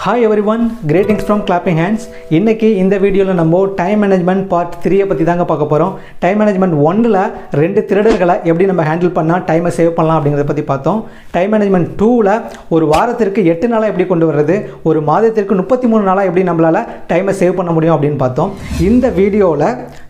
Hi everyone, greetings from clapping hands. இன்னைக்கு இந்த வீடியோல நம்ம டைம் மேனேஜ்மெண்ட் பார்ட் 3 பத்தி தாங்க பார்க்க போறோம். டைம் மேனேஜ்மெண்ட் 1ல ரெண்டு திருடர்களை எப்படி நம்ம ஹேண்டில் பண்ணா டைமை சேவ் பண்ணலாம் அப்படிங்கறத பத்தி பார்த்தோம். டைம் மேனேஜ்மெண்ட் 2ல ஒரு வாரத்திற்கு 8 நாளா எப்படி கொண்டு வர்றது, ஒரு மாதத்திற்கு 33 நாளா எப்படி நம்மளால டைமை சேவ் பண்ண முடியும் அப்படினு பார்த்தோம். இந்த வீடியோல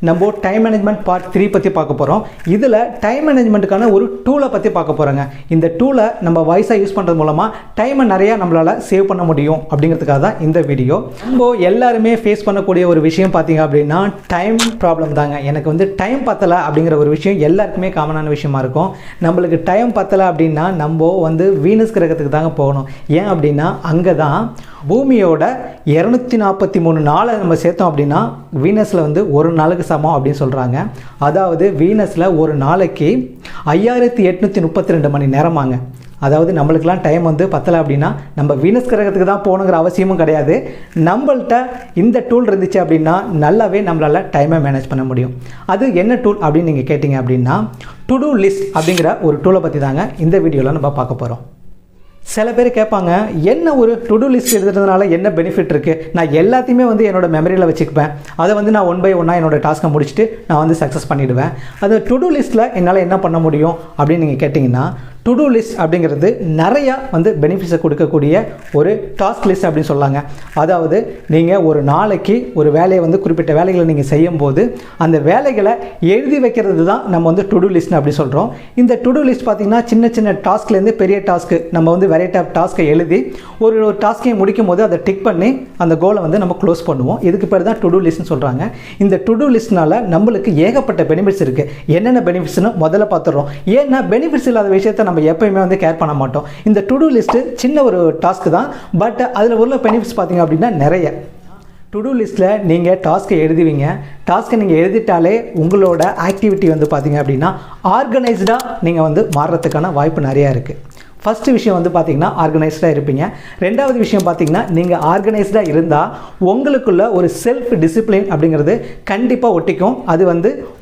நம்ம டைம் மேனேஜ்மெண்ட் பார்ட் 3 பத்தி பார்க்க போறோம். இதுல டைம் மேனேஜ்மென்ட்கான ஒரு டூலை பத்தி பார்க்க போறோங்க. இந்த டூலை நம்ம வாய்ஸா யூஸ் பண்றது மூலமா டைமை நிறைய நம்மளால சேவ் பண்ண முடியும் அப்படிங்கிறதுக்காக தான் இந்த வீடியோ. நம்ம எல்லாருமே ஃபேஸ் பண்ணக்கூடிய ஒரு விஷயம் பார்த்தீங்க அப்படின்னா டைம் ப்ராப்ளம் தாங்க. எனக்கு டைம் பத்தலை அப்படிங்கிற ஒரு விஷயம் எல்லாருக்குமே காமனான விஷயமா இருக்கும். நம்மளுக்கு டைம் பத்தலை அப்படின்னா நம்ம வீனஸ் கிரகத்துக்கு தாங்க போகணும். ஏன் அப்படின்னா அங்கே தான் பூமியோட 243 நாளை நம்ம சேர்த்தோம் அப்படின்னா வீனஸில் ஒரு நாளுக்கு சமம் அப்படின்னு சொல்கிறாங்க. அதாவது வீனஸில் ஒரு நாளைக்கு 5832 மணி நேரமாங்க. அதாவது நம்மளுக்கெல்லாம் டைம் பத்தலை அப்படின்னா நம்ம வீனஸ் கிரகத்துக்கு தான் போகணுங்கிற அவசியமும் கிடையாது. நம்மள்கிட்ட இந்த டூல் இருந்துச்சு அப்படின்னா நல்லாவே நம்மளால் டைமை மேனேஜ் பண்ண முடியும். அது என்ன டூல் அப்படின்னு நீங்கள் கேட்டிங்க அப்படின்னா டு டூ லிஸ்ட் அப்படிங்கிற ஒரு டூலை பற்றி தாங்க இந்த வீடியோவில் நம்ம பார்க்க போகிறோம். சில பேர் கேட்பாங்க, என்ன ஒரு டு டூ லிஸ்ட் எழுதுறதுனால என்ன பெனிஃபிட் இருக்குது, நான் எல்லாத்தையுமே என்னோடய மெமரியில் வச்சுக்குப்பேன், அதை நான் ஒன் பை ஒன்னாக என்னோடய டாஸ்க்கை முடிச்சுட்டு நான் சக்ஸஸ் பண்ணிவிடுவேன், அது டு டூ லிஸ்ட்டில் என்னால் என்ன பண்ண முடியும் அப்படின்னு நீங்கள் கேட்டிங்கன்னா டு டூ லிஸ்ட் அப்படிங்கிறது நிறையா பெனிஃபிட்ஸை கொடுக்கக்கூடிய ஒரு டாஸ்க் லிஸ்ட் அப்படின்னு சொல்லாங்க. அதாவது நீங்கள் ஒரு நாளைக்கு ஒரு வேலையை குறிப்பிட்ட வேலைகளை நீங்கள் செய்யும்போது அந்த வேலைகளை எழுதி வைக்கிறது தான் நம்ம டு டூ லிஸ்ட் அப்படி சொல்கிறோம். இந்த டு டூ லிஸ்ட் பார்த்திங்கன்னா சின்ன சின்ன டாஸ்க்லேருந்து பெரிய டாஸ்க்கு நம்ம வெரைட்டி ஆஃப் டாஸ்க்கை எழுதி ஒரு டாஸ்க்கையும் முடிக்கும் போது அதை டிக் பண்ணி அந்த கோலை நம்ம க்ளோஸ் பண்ணுவோம். இதுக்கு பேர் தான் டு டூ லிஸ்ட்னு சொல்கிறாங்க. இந்த டு டூ லிஸ்ட்னால நம்மளுக்கு ஏகப்பட்ட பெனிஃபிட்ஸ் இருக்குது. என்னென்ன பெனிஃபிட்ஸ்னு முதல்ல பார்த்துடுறோம். ஏன்னா பெனிஃபிட்ஸ் இல்லாத விஷயத்தை நம்ம எப்பயுமே கேர் பண்ண மாட்டோம். இந்த டு டூ லிஸ்ட்டு சின்ன ஒரு டாஸ்க் தான், பட் அதில் உள்ள பெனிஃபிட்ஸ் பார்த்தீங்க அப்படின்னா நிறைய. டு டூ லிஸ்ட்டில் நீங்கள் டாஸ்க்கை எழுதுவீங்க. டாஸ்க்கை நீங்கள் எழுதிட்டாலே உங்களோட ஆக்டிவிட்டி பார்த்தீங்க அப்படின்னா ஆர்கனைஸ்டாக நீங்கள் மாறுறதுக்கான வாய்ப்பு நிறையா இருக்குது. ஃபஸ்ட்டு விஷயம் பார்த்தீங்கன்னா ஆர்கனைஸ்டாக இருப்பீங்க. ரெண்டாவது விஷயம் பார்த்தீங்கன்னா நீங்கள் ஆர்கனைஸ்டாக இருந்தால் உங்களுக்குள்ள ஒரு செல்ஃப் டிசிப்ளின் அப்படிங்கிறது கண்டிப்பாக ஒட்டிக்கும். அது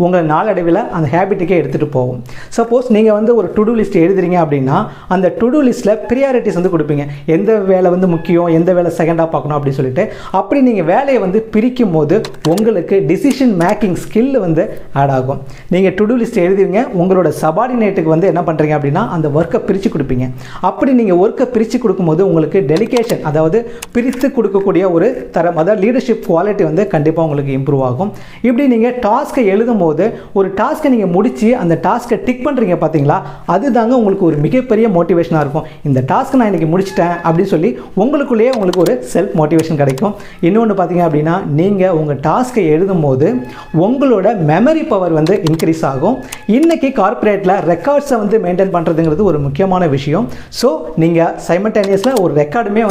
உங்களை நாளடைவில் அந்த ஹேபிட்டுக்கே எடுத்துகிட்டு போகும். சப்போஸ் நீங்கள் ஒரு டு டூ லிஸ்ட் எழுதுறீங்க அப்படின்னா அந்த டு டூ லிஸ்ட்டில் ப்ரியாரிட்டிஸ் கொடுப்பீங்க. எந்த வேலை முக்கியம், எந்த வேலை செகண்டாக பார்க்கணும் அப்படின்னு சொல்லிட்டு. அப்படி நீங்கள் வேலையை பிரிக்கும் போது உங்களுக்கு டிசிஷன் மேக்கிங் ஸ்கில் ஆட் ஆகும். நீங்கள் டு டூ லிஸ்ட் எழுதுவீங்க, உங்களோட சபார்டினேட்டுக்கு என்ன பண்ணுறீங்க அப்படின்னா அந்த ஒர்க்கை பிரித்து கொடுப்பீங்க. அப்படி நீங்கள் ஒர்க்கை பிரித்து கொடுக்கும்போது உங்களுக்கு டெலிகேஷன், அதாவது பிரித்து கொடுக்கக்கூடிய ஒரு தரம், அதாவது லீடர்ஷிப் குவாலிட்டி கண்டிப்பாக உங்களுக்கு இம்ப்ரூவ் ஆகும். இப்படி நீங்கள் டாஸ்க்கை எழுதும் போது ஒரு டாஸ்க்கை நீங்கள் முடித்து அந்த டாஸ்க்கை டிக் பண்ணுறீங்க பார்த்தீங்களா, அதுதாங்க உங்களுக்கு ஒரு மிகப்பெரிய மோட்டிவேஷனாக இருக்கும். இந்த டாஸ்க்கை நான் இன்றைக்கி முடிச்சிட்டேன் அப்படின்னு சொல்லி உங்களுக்குள்ளேயே உங்களுக்கு ஒரு செல்ஃப் மோட்டிவேஷன் கிடைக்கும். இன்னொன்று பார்த்தீங்க அப்படின்னா நீங்கள் உங்கள் டாஸ்க்கை எழுதும் போது உங்களோட மெமரி பவர் இன்க்ரீஸ் ஆகும். இன்றைக்கி கார்ப்பரேட்டில் ரெக்கார்ட்ஸை மெயின்டைன் பண்ணுறதுங்கிறது ஒரு முக்கியமான விஷயம். ஸோ நீங்கள் சைமல்டேனியஸில் ஒரு ரெக்கார்டுமே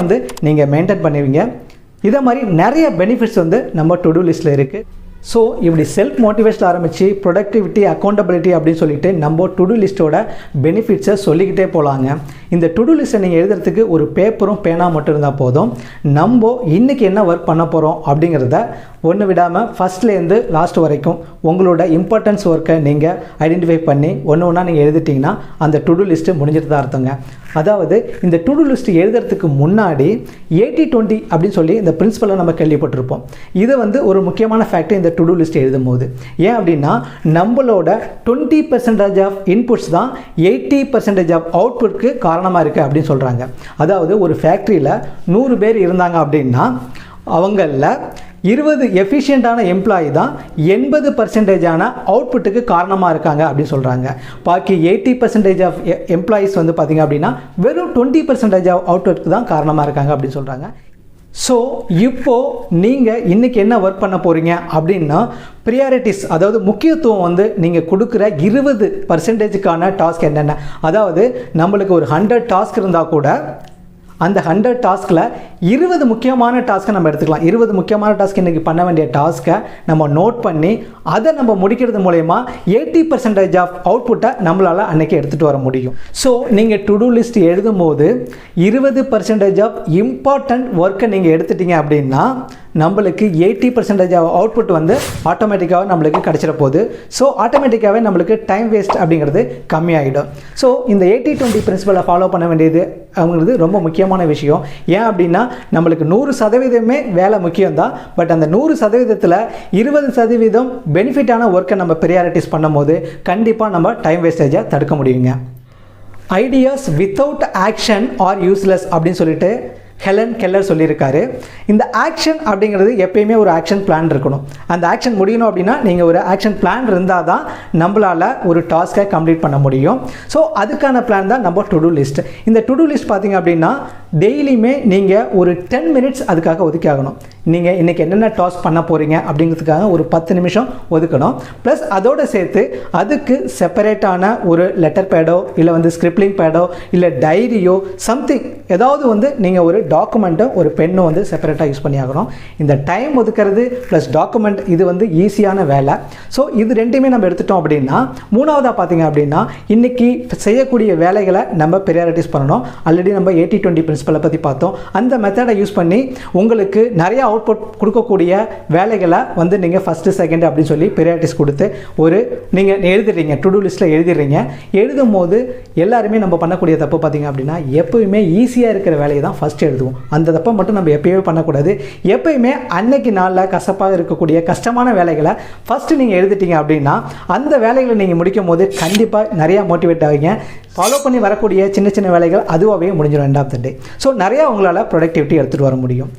நீங்கள் மெயின்டைன் பண்ணுவீங்க. இதை மாதிரி நிறைய பெனிஃபிட்ஸ் நம்ம டு டூ லிஸ்ட்டில் இருக்குது. ஸோ இப்படி செல்ஃப் மோட்டிவேஷன் ஆரம்பித்து ப்ரொடக்டிவிட்டி, அக்கௌண்டபிலிட்டி அப்படின்னு சொல்லிட்டு நம்ம டு டூ லிஸ்ட்டோட பெனிஃபிட்ஸை சொல்லிக்கிட்டே போகலாங்க. இந்த டு டூ லிஸ்ட்டை நீங்கள் எழுதுறதுக்கு ஒரு பேப்பரும் பேனா மட்டும் இருந்தால் போதும். நம்ம இன்றைக்கி என்ன ஒர்க் பண்ண போகிறோம் அப்படிங்கிறத ஒன்று விடாமல் ஃபஸ்ட்லேருந்து லாஸ்ட் வரைக்கும் உங்களோட இம்பார்ட்டன்ஸ் ஒர்க்கை நீங்கள் ஐடென்டிஃபை பண்ணி ஒன்று ஒன்றா நீங்கள் எழுதிட்டிங்கன்னா அந்த டு டூ லிஸ்ட்டு முடிஞ்சிட்டு தான் அர்த்தங்க. அதாவது இந்த டு டூ லிஸ்ட் எழுதுறதுக்கு முன்னாடி 80-20 அப்படின்னு சொல்லி இந்த பிரின்சிபலை நம்ம கேள்விப்பட்டிருப்போம். இது ஒரு முக்கியமான ஃபேக்டர் இந்த டு டூ லிஸ்ட் எழுதும் போது. ஏன் அப்படின்னா நம்மளோட 20% ஆஃப் இன்புட்ஸ் தான் 80% ஆஃப் அவுட்புட்க்கு காரணமாக இருக்குது அப்படின்னு சொல்கிறாங்க. அதாவது ஒரு ஃபேக்ட்ரியில் 100 பேர் இருந்தாங்க அப்படின்னா அவங்களில் 20 எஃபிஷியண்ட்டான எம்ப்ளாயி தான் 80% அவுட்புட்டுக்கு காரணமாக இருக்காங்க அப்படின்னு சொல்கிறாங்க. பாக்கி 80% ஆஃப் எம்ப்ளாயீஸ் பார்த்திங்க அப்படின்னா வெறும் 20% ஆஃப் அவுட்புட்டுக்கு தான் காரணமாக இருக்காங்க அப்படின்னு சொல்கிறாங்க. ஸோ இப்போது நீங்கள் இன்றைக்கி என்ன ஒர்க் பண்ண போகிறீங்க அப்படின்னா ப்ரியாரிட்டிஸ், அதாவது முக்கியத்துவம் நீங்கள் கொடுக்குற 20%க்கான டாஸ்க் என்னென்ன. அதாவது நம்மளுக்கு ஒரு 100 டாஸ்க் இருந்தால் கூட அந்த 100 டாஸ்கில் 20 முக்கியமான டாஸ்க்கை நம்ம எடுத்துக்கலாம். 20 முக்கியமான டாஸ்க் இன்றைக்கி பண்ண வேண்டிய டாஸ்க்கை நம்ம நோட் பண்ணி அதை நம்ம முடிக்கிறது மூலயமா 80% ஆஃப் அவுட்புட்டை நம்மளால் அன்றைக்கி எடுத்துகிட்டு வர முடியும். ஸோ நீங்கள் டு டூ லிஸ்ட் எழுதும் போது 20% ஆஃப் இம்பார்ட்டண்ட் ஒர்க்கை நீங்கள் எடுத்துட்டீங்க அப்படின்னா நம்மளுக்கு 80% அவுட்புட் வந்து ஆட்டோமேட்டிக்காக நம்மளுக்கு கிடச்சிட போகுது. ஸோ ஆட்டோமேட்டிக்காகவே நம்மளுக்கு டைம் வேஸ்ட் அப்படிங்கிறது கம்மியாகிடும். ஸோ இந்த 80-20 பிரின்சிபலை ஃபாலோ பண்ண வேண்டியது அப்படிங்கிறது ரொம்ப முக்கியமான விஷயம். ஏன் அப்படின்னா நம்மளுக்கு 100% வேலை முக்கியம்தான். பட் அந்த 100%த்தில் 20% பெனிஃபிட்டான ஒர்க்கை நம்ம ப்ரியாரிட்டிஸ் பண்ணும்போது கண்டிப்பாக நம்ம டைம் வேஸ்டேஜை தடுக்க முடியுங்க. Ideas without action are useless அப்படின்னு சொல்லிட்டு ஹெலன் கெல்லர் சொல்லியிருக்காரு. இந்த ஆக்ஷன் அப்படிங்கிறது எப்பயுமே ஒரு ஆக்ஷன் பிளான் இருக்கணும். அந்த ஆக்ஷன் முடியணும் அப்படின்னா நீங்கள் ஒரு ஆக்ஷன் பிளான் இருந்தால் தான் நம்மளால் ஒரு டாஸ்க்கை கம்ப்ளீட் பண்ண முடியும். ஸோ அதுக்கான பிளான் தான் நம்ம டு டூ லிஸ்ட். இந்த டு டூ லிஸ்ட் பார்த்தீங்க அப்படின்னா டெய்லியுமே நீங்கள் ஒரு 10 மினிட்ஸ் அதுக்காக ஒதுக்கி ஆகணும். நீங்கள் இன்றைக்கி என்னென்ன டாஸ்க் பண்ண போகிறீங்க அப்படிங்கிறதுக்காக ஒரு 10 நிமிஷம் ஒதுக்கணும். ப்ளஸ் அதோடு சேர்த்து அதுக்கு செப்பரேட்டான ஒரு லெட்டர் பேடோ இல்லை வந்து ஸ்கிரிப்லிங் பேடோ இல்லை டைரியோ சம்திங் ஏதாவது வந்து நீங்கள் ஒரு டாக்குமெண்ட்டோ ஒரு பெண்ணோ வந்து செப்பரேட்டாக யூஸ் பண்ணி ஆகணும். இந்த டைம் ஒதுக்கிறது ப்ளஸ் டாக்குமெண்ட் இது வந்து ஈஸியான வேலை. ஸோ இது ரெண்டுமே நம்ம எடுத்துட்டோம் அப்படின்னா மூணாவதாக பார்த்தீங்க அப்படின்னா இன்றைக்கி செய்யக்கூடிய வேலைகளை நம்ம ப்ரியாரிட்டிஸ் பண்ணணும். ஆல்ரெடி நம்ம 80-20 பிரின்சிபலை பற்றி பார்த்தோம். அந்த மெத்தடை யூஸ் பண்ணி உங்களுக்கு நிறைய அவுட்புட் கொடுக்கக்கூடிய வேலைகளை வந்து நீங்கள் ஃபஸ்ட்டு செகண்ட் அப்படின்னு சொல்லி ப்ரியாரிட்டிஸ் கொடுத்து ஒரு நீங்கள் எழுதுறீங்க, டு டூ லிஸ்ட்டில் எழுதிடுறீங்க. எழுதும் போது எல்லாருமே நம்ம பண்ணக்கூடிய தப்பு பார்த்தீங்க அப்படின்னா எப்போயுமே ஈஸியாக இருக்கிற வேலையை தான் ஃபஸ்ட் எழுதுவோம். அந்த தப்பை மட்டும் நம்ம எப்பயுமே பண்ணக்கூடாது. எப்பயுமே அன்னைக்கு நாளில் கசப்பாக இருக்கக்கூடிய கஷ்டமான வேலைகளை ஃபஸ்ட்டு நீங்கள் எழுதிட்டீங்க அப்படின்னா அந்த வேலைகளை நீங்கள் முடிக்கும் போது கண்டிப்பாக நிறையா மோட்டிவேட் ஆகிங்க. ஃபாலோ பண்ணி வரக்கூடிய சின்ன சின்ன வேலைகள் அதுவாகவே முடிஞ்சிடும் end of the day. So நிறையா உங்களால் ப்ரொடக்டிவிட்டி எடுத்துகிட்டு வர முடியும்.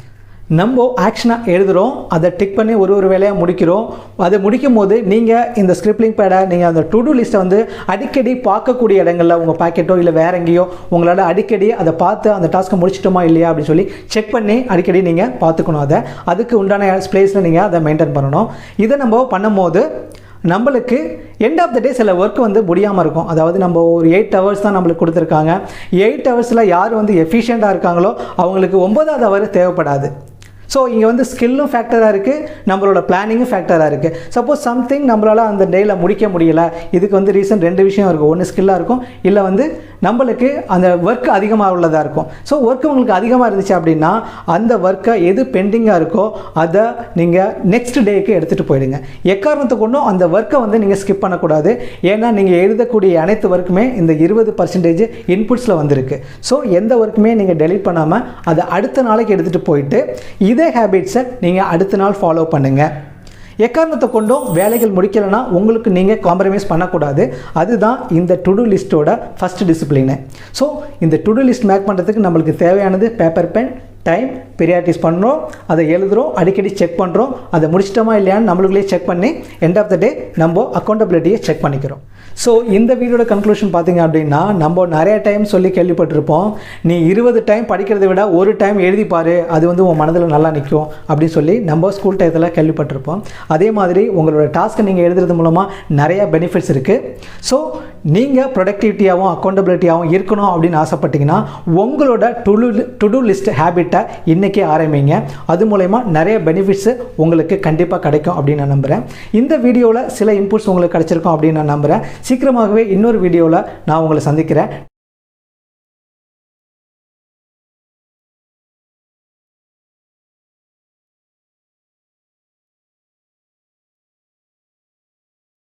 நம்ம ஆக்ஷனாக எழுதுகிறோம், அதை டிக் பண்ணி ஒரு வேலையாக முடிக்கிறோம். அதை முடிக்கும் போது நீங்கள் இந்த ஸ்கிரிப்லிங் பேடை நீங்கள் அந்த டு டூ லிஸ்ட்டை வந்து அடிக்கடி பார்க்கக்கூடிய இடங்களில் உங்கள் பாக்கெட்டோ இல்லை வேறு எங்கேயோ உங்களால் அடிக்கடி அதை பார்த்து அந்த டாஸ்க்கை முடிச்சிட்டோமா இல்லையா அப்படின்னு சொல்லி செக் பண்ணி அடிக்கடி நீங்கள் பார்த்துக்கணும். அதுக்கு உண்டான ஸ்பேஸில் நீங்கள் அதை மெயின்டைன் பண்ணணும். இதை நம்ம பண்ணும்போது நம்மளுக்கு எண்ட் ஆஃப் த டே சில ஒர்க் வந்து முடியாமல் இருக்கும். அதாவது நம்ம ஒரு 8 ஹவர்ஸ் தான் நம்மளுக்கு கொடுத்துருக்காங்க. 8 ஹவர்ஸில் யார் வந்து எஃபிஷியண்ட்டாக இருக்காங்களோ அவங்களுக்கு 9வது ஹவர் தேவைப்படாது. ஸோ இங்கே வந்து ஸ்கில்லும் ஃபேக்டராக இருக்குது, நம்மளோட பிளானிங்கும் ஃபேக்டராக இருக்குது. சப்போஸ் சம்திங் நம்மளால் அந்த டேயில் முடிக்க முடியலை, இதுக்கு வந்து ரீசன் 2 விஷயம் இருக்கும். ஒன்று ஸ்கில்லாக இருக்கும், இல்லை வந்து நம்மளுக்கு அந்த ஒர்க் அதிகமாக உள்ளதாக இருக்கும். ஸோ ஒர்க் உங்களுக்கு அதிகமாக இருந்துச்சு அப்படின்னா அந்த ஒர்க்கை எது பெண்டிங்காக இருக்கோ அதை நீங்கள் நெக்ஸ்ட் டேக்கு எடுத்துகிட்டு போயிடுங்க. எக்காரணத்தை கொண்டும் அந்த ஒர்க்கை வந்து நீங்கள் ஸ்கிப் பண்ணக்கூடாது. ஏன்னா நீங்கள் எழுதக்கூடிய அனைத்து ஒர்க்குமே இந்த 20% இன்புட்ஸில் வந்திருக்கு. ஸோ எந்த ஒர்க்குமே நீங்கள் டெலீட் பண்ணாமல் அதை அடுத்த நாளைக்கு எடுத்துகிட்டு போயிட்டு இதே ஹேபிட்ஸை நீங்கள் அடுத்த நாள் ஃபாலோ பண்ணுங்கள். எக்காரணத்தை கொண்டும் வேலைகள் முடிக்கலைன்னா உங்களுக்கு நீங்கள் காம்ப்ரமைஸ் பண்ணக்கூடாது. அதுதான் இந்த டு டூ லிஸ்ட்டோட ஃபஸ்ட் டிசிப்ளினு. ஸோ இந்த டு டூ லிஸ்ட் மேக் பண்ணுறதுக்கு நம்மளுக்கு தேவையானது பேப்பர், பென், டைம், ப்ரியாரிட்டிஸ் பண்ணுறோம், அதை எழுதுகிறோம், அடிக்கடி செக் பண்ணுறோம், அதை முடிச்சிட்டோமா இல்லையான்னு நம்மளுக்குள்ளே செக் பண்ணி எண்ட் ஆஃப் த டே நம்ம அக்கௌண்டபிலிட்டியை செக் பண்ணிக்கிறோம். ஸோ இந்த வீடியோட கன்க்ளூஷன் பார்த்தீங்க அப்படின்னா நம்ம நிறைய டைம் சொல்லி கேள்விப்பட்டிருப்போம், நீ 20 டைம் படிக்கிறத விட ஒரு டைம் எழுதிப்பார், அது வந்து உன் மனதில் நல்லா நிற்கும் அப்படின்னு சொல்லி நம்ம ஸ்கூல் டயத்தில் கேள்விப்பட்டிருப்போம். அதே மாதிரி உங்களோட டாஸ்க்கை நீங்கள் எழுதுறது மூலமாக நிறையா பெனிஃபிட்ஸ் இருக்குது. ஸோ நீங்கள் ப்ரொடக்டிவிட்டியாகவும் அக்கௌண்டபிலிட்டியாகவும் இருக்கணும் அப்படின்னு ஆசைப்பட்டீங்கன்னா உங்களோட டு டூ லிஸ்ட் ஹேபிட்டை இன்றைக்கே ஆரம்பிங்க. அது மூலமா நிறைய பெனிஃபிட்ஸ் உங்களுக்கு கண்டிப்பாக கிடைக்கும் அப்படின்னு நான் நம்புகிறேன். இந்த வீடியோவில் சில இன்புட்ஸ் உங்களுக்கு கிடைச்சிருக்கும் அப்படின்னு நான் நம்புகிறேன். சீக்கிரமாகவே இன்னொரு வீடியோவில் நான் உங்களை சந்திக்கிறேன்.